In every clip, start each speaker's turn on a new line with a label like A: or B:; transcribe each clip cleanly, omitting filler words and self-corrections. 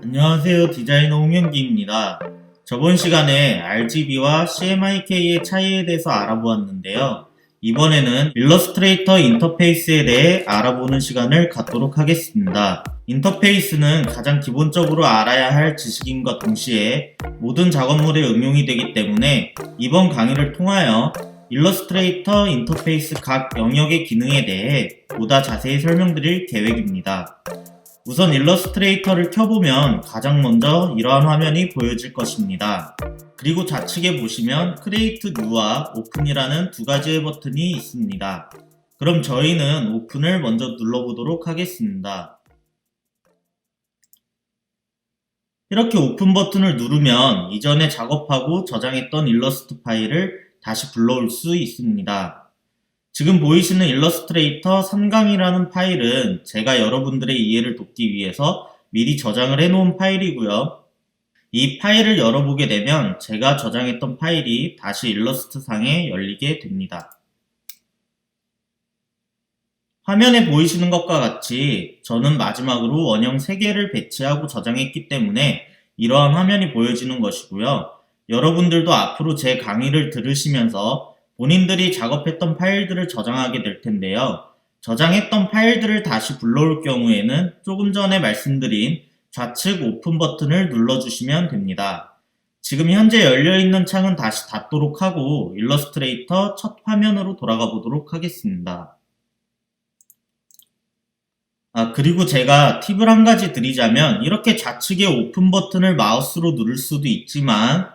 A: 안녕하세요. 디자이너 홍현기입니다. 저번 시간에 RGB와 CMYK의 차이에 대해서 알아보았는데요. 이번에는 일러스트레이터 인터페이스에 대해 알아보는 시간을 갖도록 하겠습니다. 인터페이스는 가장 기본적으로 알아야 할 지식인과 동시에 모든 작업물에 응용이 되기 때문에 이번 강의를 통하여 일러스트레이터 인터페이스 각 영역의 기능에 대해 보다 자세히 설명드릴 계획입니다. 우선 일러스트레이터를 켜보면 가장 먼저 이러한 화면이 보여질 것입니다. 그리고 좌측에 보시면 크리에이트 뉴와 오픈이라는 두 가지의 버튼이 있습니다. 그럼 저희는 오픈을 먼저 눌러보도록 하겠습니다. 이렇게 오픈 버튼을 누르면 이전에 작업하고 저장했던 일러스트 파일을 다시 불러올 수 있습니다. 지금 보이시는 일러스트레이터 3강이라는 파일은 제가 여러분들의 이해를 돕기 위해서 미리 저장을 해놓은 파일이고요. 이 파일을 열어보게 되면 제가 저장했던 파일이 다시 일러스트 상에 열리게 됩니다. 화면에 보이시는 것과 같이 저는 마지막으로 원형 3개를 배치하고 저장했기 때문에 이러한 화면이 보여지는 것이고요. 여러분들도 앞으로 제 강의를 들으시면서 본인들이 작업했던 파일들을 저장하게 될 텐데요. 저장했던 파일들을 다시 불러올 경우에는 조금 전에 말씀드린 좌측 오픈 버튼을 눌러주시면 됩니다. 지금 현재 열려있는 창은 다시 닫도록 하고 일러스트레이터 첫 화면으로 돌아가 보도록 하겠습니다. 그리고 제가 팁을 한 가지 드리자면 이렇게 좌측에 오픈 버튼을 마우스로 누를 수도 있지만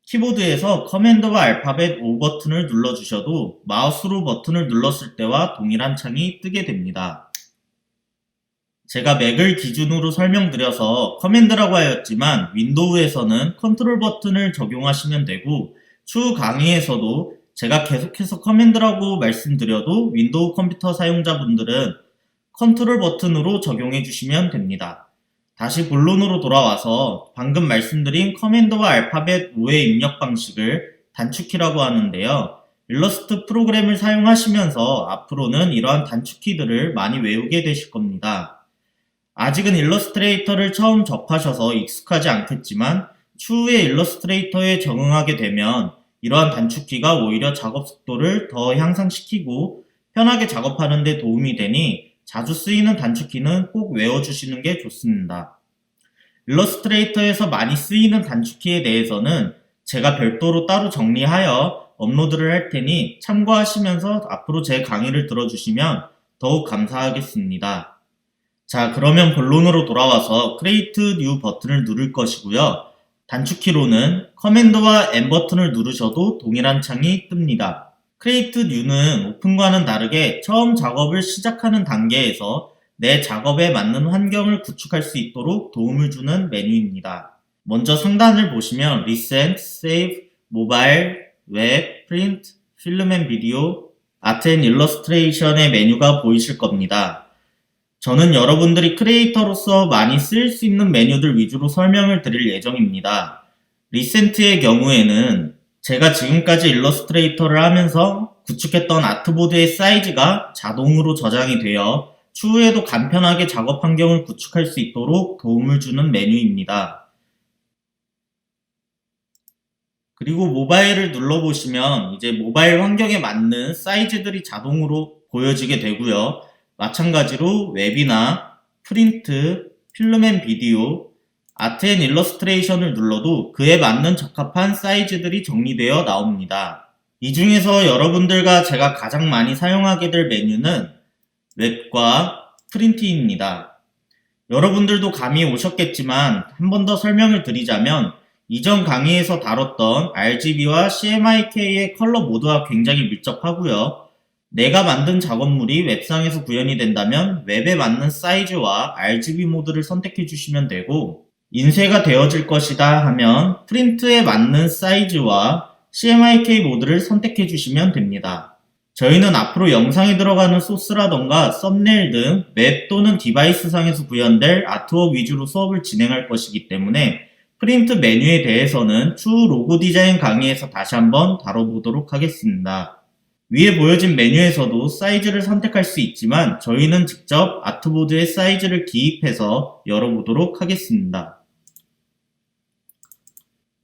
A: 키보드에서 커맨드와 알파벳 O 버튼을 눌러주셔도 마우스로 버튼을 눌렀을 때와 동일한 창이 뜨게 됩니다. 제가 맥을 기준으로 설명드려서 커맨드라고 하였지만 윈도우에서는 컨트롤 버튼을 적용하시면 되고 추후 강의에서도 제가 계속해서 커맨드라고 말씀드려도 윈도우 컴퓨터 사용자분들은 컨트롤 버튼으로 적용해 주시면 됩니다. 다시 본론으로 돌아와서 방금 말씀드린 커맨드와 알파벳 O의 입력 방식을 단축키라고 하는데요. 일러스트 프로그램을 사용하시면서 앞으로는 이러한 단축키들을 많이 외우게 되실 겁니다. 아직은 일러스트레이터를 처음 접하셔서 익숙하지 않겠지만 추후에 일러스트레이터에 적응하게 되면 이러한 단축키가 오히려 작업 속도를 더 향상시키고 편하게 작업하는 데 도움이 되니 자주 쓰이는 단축키는 꼭 외워주시는 게 좋습니다. 일러스트레이터에서 많이 쓰이는 단축키에 대해서는 제가 별도로 따로 정리하여 업로드를 할 테니 참고하시면서 앞으로 제 강의를 들어주시면 더욱 감사하겠습니다. 자, 그러면 본론으로 돌아와서 Create New 버튼을 누를 것이고요. 단축키로는 커맨드와 N 버튼을 누르셔도 동일한 창이 뜹니다. Create New는 오픈과는 다르게 처음 작업을 시작하는 단계에서 내 작업에 맞는 환경을 구축할 수 있도록 도움을 주는 메뉴입니다. 먼저 상단을 보시면 Recent, Save, Mobile, Web, Print, Film and Video, Art and Illustration의 메뉴가 보이실 겁니다. 저는 여러분들이 크리에이터로서 많이 쓰일 수 있는 메뉴들 위주로 설명을 드릴 예정입니다. Recent의 경우에는 제가 지금까지 일러스트레이터를 하면서 구축했던 아트보드의 사이즈가 자동으로 저장이 되어 추후에도 간편하게 작업 환경을 구축할 수 있도록 도움을 주는 메뉴입니다. 그리고 모바일을 눌러보시면 이제 모바일 환경에 맞는 사이즈들이 자동으로 보여지게 되고요. 마찬가지로 웹이나 프린트, 필름 앤 비디오, 아트 앤 일러스트레이션을 눌러도 그에 맞는 적합한 사이즈들이 정리되어 나옵니다. 이 중에서 여러분들과 제가 가장 많이 사용하게 될 메뉴는 웹과 프린트입니다. 여러분들도 감이 오셨겠지만 한 번 더 설명을 드리자면 이전 강의에서 다뤘던 RGB와 CMYK의 컬러 모드와 굉장히 밀접하고요. 내가 만든 작업물이 웹상에서 구현이 된다면 웹에 맞는 사이즈와 RGB 모드를 선택해 주시면 되고 인쇄가 되어질 것이다 하면 프린트에 맞는 사이즈와 CMYK 모드를 선택해 주시면 됩니다. 저희는 앞으로 영상에 들어가는 소스라던가 썸네일 등 웹 또는 디바이스 상에서 구현될 아트웍 위주로 수업을 진행할 것이기 때문에 프린트 메뉴에 대해서는 추후 로고 디자인 강의에서 다시 한번 다뤄보도록 하겠습니다. 위에 보여진 메뉴에서도 사이즈를 선택할 수 있지만 저희는 직접 아트보드의 사이즈를 기입해서 열어보도록 하겠습니다.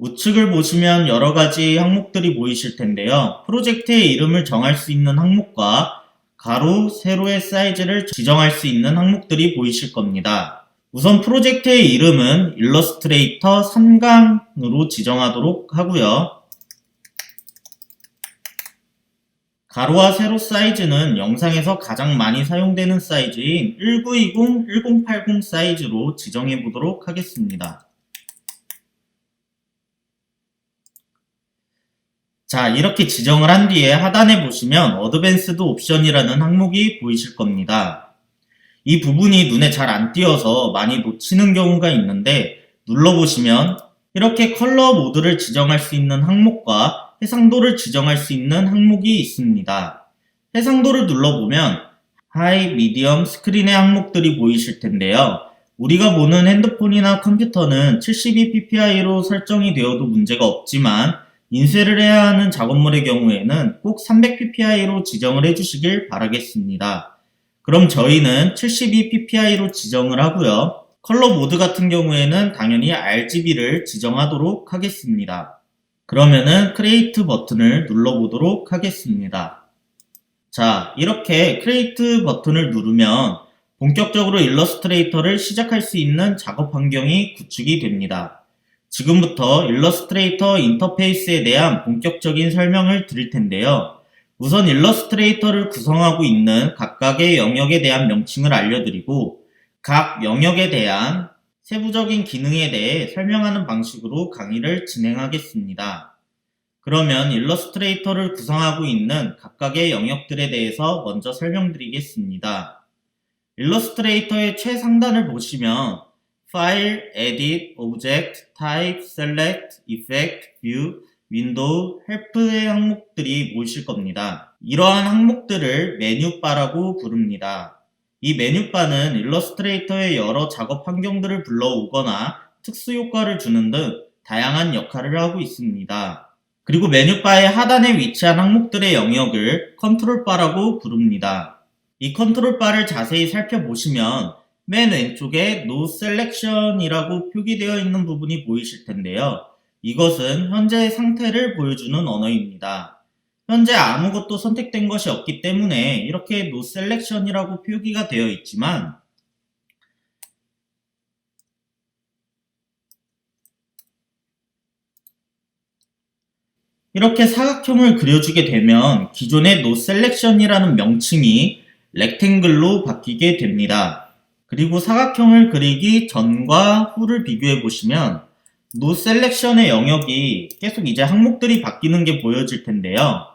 A: 우측을 보시면 여러가지 항목들이 보이실 텐데요. 프로젝트의 이름을 정할 수 있는 항목과 가로, 세로의 사이즈를 지정할 수 있는 항목들이 보이실 겁니다. 우선 프로젝트의 이름은 일러스트레이터 3강으로 지정하도록 하고요. 가로와 세로 사이즈는 영상에서 가장 많이 사용되는 사이즈인 1920, 1080 사이즈로 지정해 보도록 하겠습니다. 자, 이렇게 지정을 한 뒤에 하단에 보시면 어드밴스드 옵션이라는 항목이 보이실 겁니다. 이 부분이 눈에 잘 안 띄어서 많이 놓치는 경우가 있는데 눌러보시면 이렇게 컬러 모드를 지정할 수 있는 항목과 해상도를 지정할 수 있는 항목이 있습니다. 해상도를 눌러보면 하이, 미디엄, 스크린의 항목들이 보이실 텐데요. 우리가 보는 핸드폰이나 컴퓨터는 72ppi로 설정이 되어도 문제가 없지만 인쇄를 해야 하는 작업물의 경우에는 꼭 300ppi로 지정을 해주시길 바라겠습니다. 그럼 저희는 72ppi로 지정을 하고요. 컬러 모드 같은 경우에는 당연히 RGB를 지정하도록 하겠습니다. 그러면은 크리에이트 버튼을 눌러보도록 하겠습니다. 자, 이렇게 크리에이트 버튼을 누르면 본격적으로 일러스트레이터를 시작할 수 있는 작업 환경이 구축이 됩니다. 지금부터 일러스트레이터 인터페이스에 대한 본격적인 설명을 드릴 텐데요. 우선 일러스트레이터를 구성하고 있는 각각의 영역에 대한 명칭을 알려드리고 각 영역에 대한 세부적인 기능에 대해 설명하는 방식으로 강의를 진행하겠습니다. 그러면 일러스트레이터를 구성하고 있는 각각의 영역들에 대해서 먼저 설명드리겠습니다. 일러스트레이터의 최상단을 보시면 파일, 에딧, 오브젝트, 타입, 셀렉트, 이펙트, 뷰, 윈도우, 헬프의 항목들이 보이실 겁니다. 이러한 항목들을 메뉴바라고 부릅니다. 이 메뉴바는 일러스트레이터의 여러 작업 환경들을 불러오거나 특수 효과를 주는 등 다양한 역할을 하고 있습니다. 그리고 메뉴바의 하단에 위치한 항목들의 영역을 컨트롤바라고 부릅니다. 이 컨트롤바를 자세히 살펴보시면 맨 왼쪽에 No Selection이라고 표기되어 있는 부분이 보이실 텐데요. 이것은 현재의 상태를 보여주는 언어입니다. 현재 아무것도 선택된 것이 없기 때문에 이렇게 No Selection이라고 표기가 되어 있지만 이렇게 사각형을 그려주게 되면 기존의 No Selection이라는 명칭이 렉탱글로 바뀌게 됩니다. 그리고 사각형을 그리기 전과 후를 비교해 보시면 No Selection의 영역이 계속 이제 항목들이 바뀌는 게 보여질 텐데요.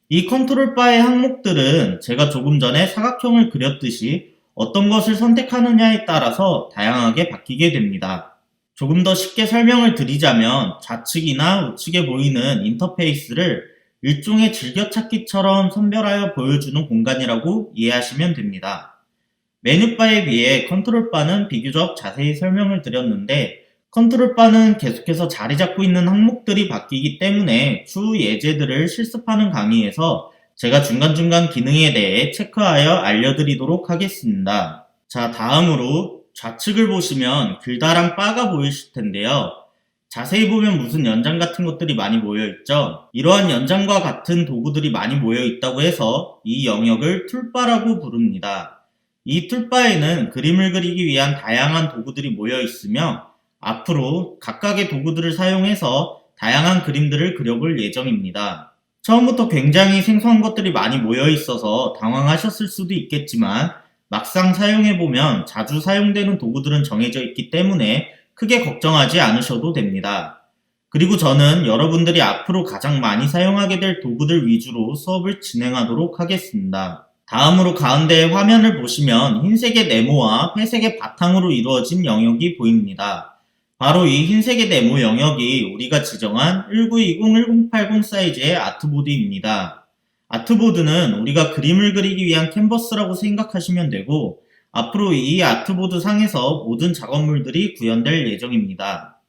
A: 이 컨트롤 바의 항목들은 제가 조금 전에 사각형을 그렸듯이 어떤 것을 선택하느냐에 따라서 다양하게 바뀌게 됩니다. 조금 더 쉽게 설명을 드리자면 좌측이나 우측에 보이는 인터페이스를 일종의 즐겨찾기처럼 선별하여 보여주는 공간이라고 이해하시면 됩니다. 메뉴바에 비해 컨트롤바는 비교적 자세히 설명을 드렸는데 컨트롤바는 계속해서 자리 잡고 있는 항목들이 바뀌기 때문에 추후 예제들을 실습하는 강의에서 제가 중간중간 기능에 대해 체크하여 알려드리도록 하겠습니다. 자, 다음으로 좌측을 보시면 글다랑 바가 보이실 텐데요. 자세히 보면 무슨 연장 같은 것들이 많이 모여있죠. 이러한 연장과 같은 도구들이 많이 모여있다고 해서 이 영역을 툴바라고 부릅니다. 이 툴바에는 그림을 그리기 위한 다양한 도구들이 모여 있으며 앞으로 각각의 도구들을 사용해서 다양한 그림들을 그려볼 예정입니다. 처음부터 굉장히 생소한 것들이 많이 모여 있어서 당황하셨을 수도 있겠지만 막상 사용해보면 자주 사용되는 도구들은 정해져 있기 때문에 크게 걱정하지 않으셔도 됩니다. 그리고 저는 여러분들이 앞으로 가장 많이 사용하게 될 도구들 위주로 수업을 진행하도록 하겠습니다. 다음으로 가운데의 화면을 보시면 흰색의 네모와 회색의 바탕으로 이루어진 영역이 보입니다. 바로 이 흰색의 네모 영역이 우리가 지정한 1920, 1080 사이즈의 아트보드입니다. 아트보드는 우리가 그림을 그리기 위한 캔버스라고 생각하시면 되고 앞으로 이 아트보드 상에서 모든 작업물들이 구현될 예정입니다.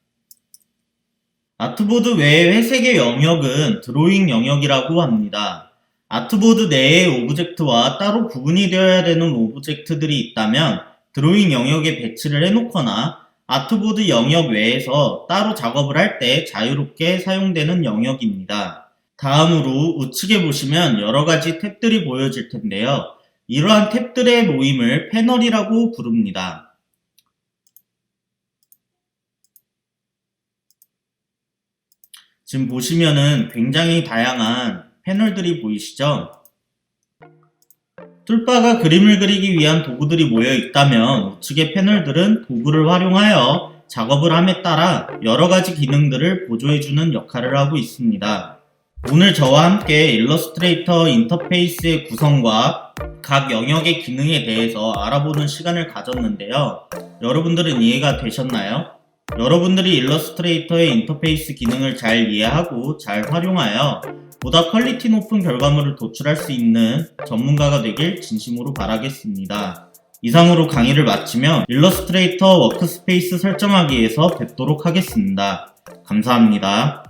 A: 아트보드 외의 회색의 영역은 드로잉 영역이라고 합니다. 아트보드 내의 오브젝트와 따로 구분이 되어야 되는 오브젝트들이 있다면 드로잉 영역에 배치를 해놓거나 아트보드 영역 외에서 따로 작업을 할 때 자유롭게 사용되는 영역입니다. 다음으로 우측에 보시면 여러가지 탭들이 보여질 텐데요. 이러한 탭들의 모임을 패널이라고 부릅니다. 지금 보시면은 굉장히 다양한 패널들이 보이시죠? 툴바가 그림을 그리기 위한 도구들이 모여 있다면 우측의 패널들은 도구를 활용하여 작업을 함에 따라 여러가지 기능들을 보조해주는 역할을 하고 있습니다. 오늘 저와 함께 일러스트레이터 인터페이스의 구성과 각 영역의 기능에 대해서 알아보는 시간을 가졌는데요. 여러분들은 이해가 되셨나요? 여러분들이 일러스트레이터의 인터페이스 기능을 잘 이해하고 잘 활용하여 보다 퀄리티 높은 결과물을 도출할 수 있는 전문가가 되길 진심으로 바라겠습니다. 이상으로 강의를 마치며 일러스트레이터 워크스페이스 설정하기에서 뵙도록 하겠습니다. 감사합니다.